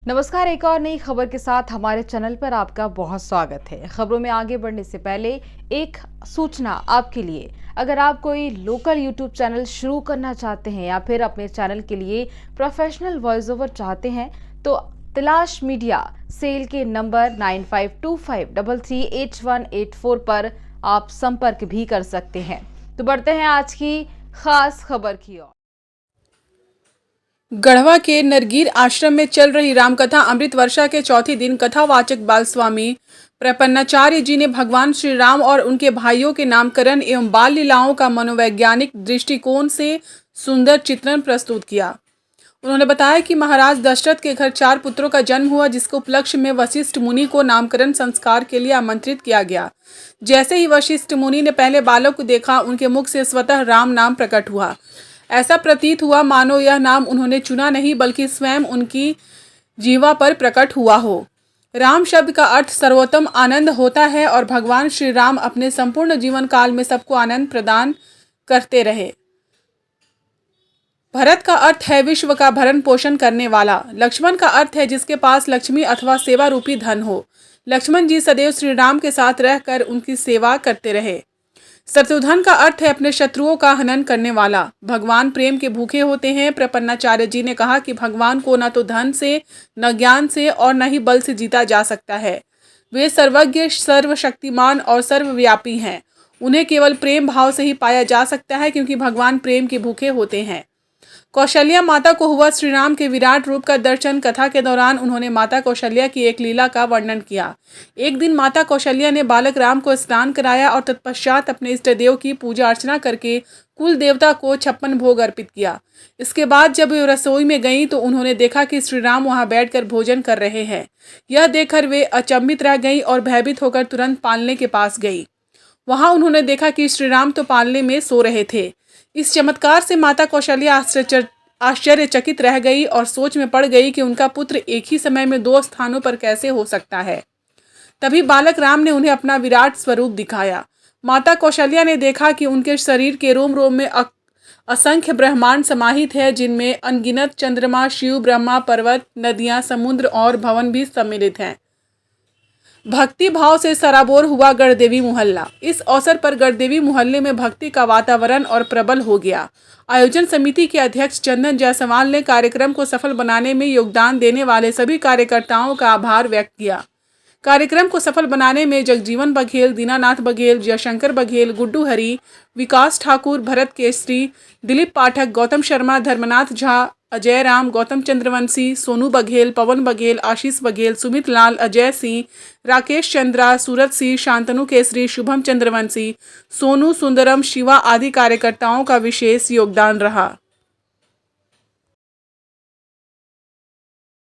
नमस्कार। एक और नई खबर के साथ हमारे चैनल पर आपका बहुत स्वागत है। खबरों में आगे बढ़ने से पहले एक सूचना आपके लिए। अगर आप कोई लोकल यूट्यूब चैनल शुरू करना चाहते हैं या फिर अपने चैनल के लिए प्रोफेशनल वॉइस ओवर चाहते हैं तो तलाश मीडिया सेल के नंबर 9525338184 पर आप संपर्क भी कर सकते हैं। तो बढ़ते हैं आज की खास खबर की ओर। गढ़वा के नरगीर आश्रम में चल रही रामकथा अमृत वर्षा के चौथे दिन कथावाचक बाल स्वामी प्रपन्नाचार्य जी ने भगवान श्री राम और उनके भाइयों के नामकरण एवं बाल लीलाओं का मनोवैज्ञानिक दृष्टिकोण से सुंदर चित्रण प्रस्तुत किया। उन्होंने बताया कि महाराज दशरथ के घर 4 पुत्रों का जन्म हुआ, जिसके उपलक्ष्य में वशिष्ठ मुनि को नामकरण संस्कार के लिए आमंत्रित किया गया। जैसे ही वशिष्ठ मुनि ने पहले बालक को देखा, उनके मुख से स्वतः राम नाम प्रकट हुआ। ऐसा प्रतीत हुआ मानो यह नाम उन्होंने चुना नहीं बल्कि स्वयं उनकी जीवा पर प्रकट हुआ हो। राम शब्द का अर्थ सर्वोत्तम आनंद होता है और भगवान श्री राम अपने संपूर्ण जीवन काल में सबको आनंद प्रदान करते रहे। भरत का अर्थ है विश्व का भरण पोषण करने वाला। लक्ष्मण का अर्थ है जिसके पास लक्ष्मी अथवा सेवा रूपी धन हो। लक्ष्मण जी सदैव श्री राम के साथ रहकर उनकी सेवा करते रहे। शत्रुघ्न का अर्थ है अपने शत्रुओं का हनन करने वाला। भगवान प्रेम के भूखे होते हैं। प्रपन्नाचार्य जी ने कहा कि भगवान को न तो धन से, न ज्ञान से और न ही बल से जीता जा सकता है। वे सर्वज्ञ, सर्वशक्तिमान और सर्वव्यापी हैं। उन्हें केवल प्रेम भाव से ही पाया जा सकता है, क्योंकि भगवान प्रेम के भूखे होते हैं। कौशल्या माता को हुआ श्री राम के विराट रूप का दर्शन। कथा के दौरान उन्होंने माता कौशल्या की एक लीला का वर्णन किया। एक दिन माता कौशल्या ने बालक राम को स्नान कराया और तत्पश्चात अपने इष्ट देव की पूजा अर्चना करके कुल देवता को 56 भोग अर्पित किया। इसके बाद जब वे रसोई में गईं तो उन्होंने देखा कि श्री राम वहां बैठकर भोजन कर रहे हैं। यह देखकर वे अचंभित रह गई और भयभीत होकर तुरंत पालने के पास गई। वहां उन्होंने देखा कि श्री राम तो पालने में सो रहे थे। इस चमत्कार से माता कौशल्या आश्चर्यचकित रह गई और सोच में पड़ गई कि उनका पुत्र एक ही समय में 2 स्थानों पर कैसे हो सकता है। तभी बालक राम ने उन्हें अपना विराट स्वरूप दिखाया। माता कौशल्या ने देखा कि उनके शरीर के रोम रोम में असंख्य ब्रह्मांड समाहित है, जिनमें अनगिनत चंद्रमा, शिव, ब्रह्मा, पर्वत, नदियां, समुद्र और भवन भी सम्मिलित हैं। भक्ति भाव से सराबोर हुआ गढ़देवी मोहल्ला। इस अवसर पर गढ़देवी मोहल्ले में भक्ति का वातावरण और प्रबल हो गया। आयोजन समिति के अध्यक्ष चंदन जायसवाल ने कार्यक्रम को सफल बनाने में योगदान देने वाले सभी कार्यकर्ताओं का आभार व्यक्त किया। कार्यक्रम को सफल बनाने में जगजीवन बघेल, दीनानाथ बघेल, जयशंकर बघेल, गुड्डू हरी, विकास ठाकुर, भरत केसरी, दिलीप पाठक, गौतम शर्मा, धर्मनाथ झा, अजय राम, गौतम चंद्रवंशी, सोनू बघेल, पवन बघेल, आशीष बघेल, सुमित लाल, अजय सिंह, राकेश चंद्रा, सूरज सिंह, शांतनु केसरी, शुभम चंद्रवंशी, सोनू सुंदरम, शिवा आदि कार्यकर्ताओं का विशेष योगदान रहा।